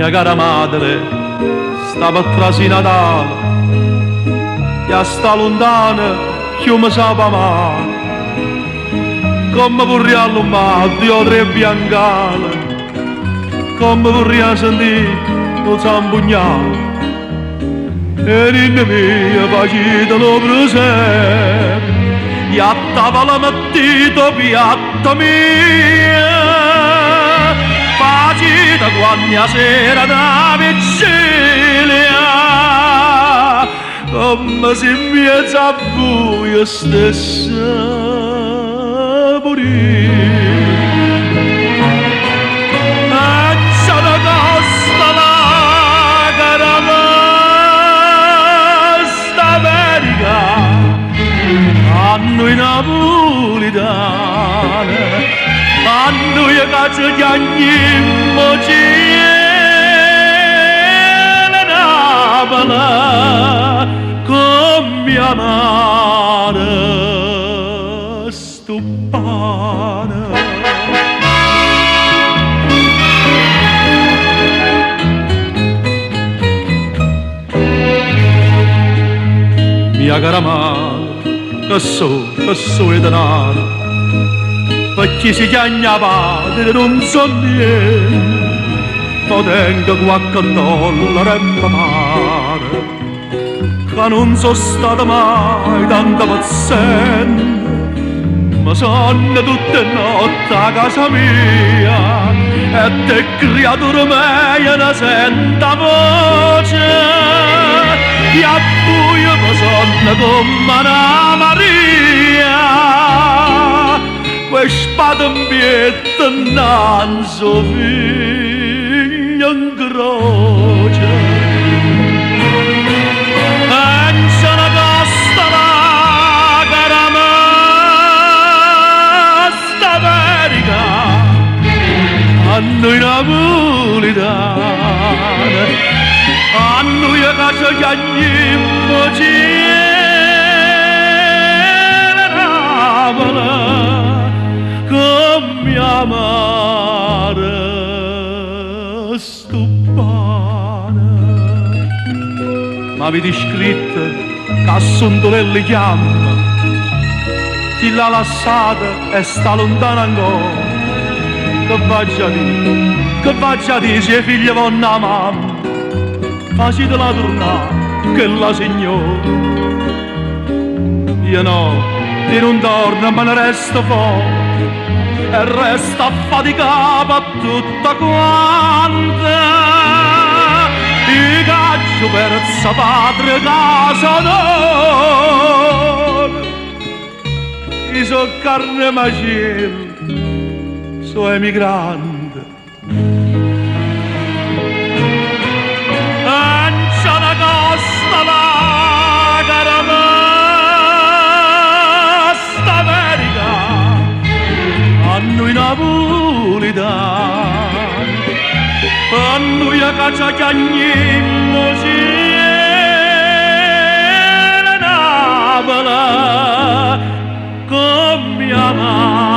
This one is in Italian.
Mia cara madre stava trasi Natale e a sta lontana che mi sapeva male, come vorrei allumare due o tre biancale, come vorrei sentire lo zampugnale e l'inne mia facita lo presepe e a tavola mettito piatta mia facita quando sera da vigilia come se in mezzo a voi stessa morire. E c'è una costa la caramesta America a noi napolitane, a noi che ci chiamiamo Napoli, con mia madre stupana. Mia cara madre, che so è denaro, perché si chiama padre non so niente, ma tengo qualche dollaro e mi pare che non sono stato mai tanto paziente, ma sono tutte notti a casa mia e te creatura mia ne senta voce e a buio mi sono come una Maria, quei spadambietto non so figlio in croce. A noi napolitane, a noi che ci chiamiamo Napoli, con mia madre stupana. Ma avete scritto che a Sondolelli chiama, chi l'ha lasciata e sta lontana ancora. Che faccia di se figlia vonna mamma, facite la tornare che la signora. Io no, io non torno ma ne resto fuori e resto affaticata tutta quanta. I caccio per padre casa d'oro, i so carne macello, so emigrante. C'è una costa la caramesta America a noi napolitani, a noi che ci chiamiamo Napoli, con mia madre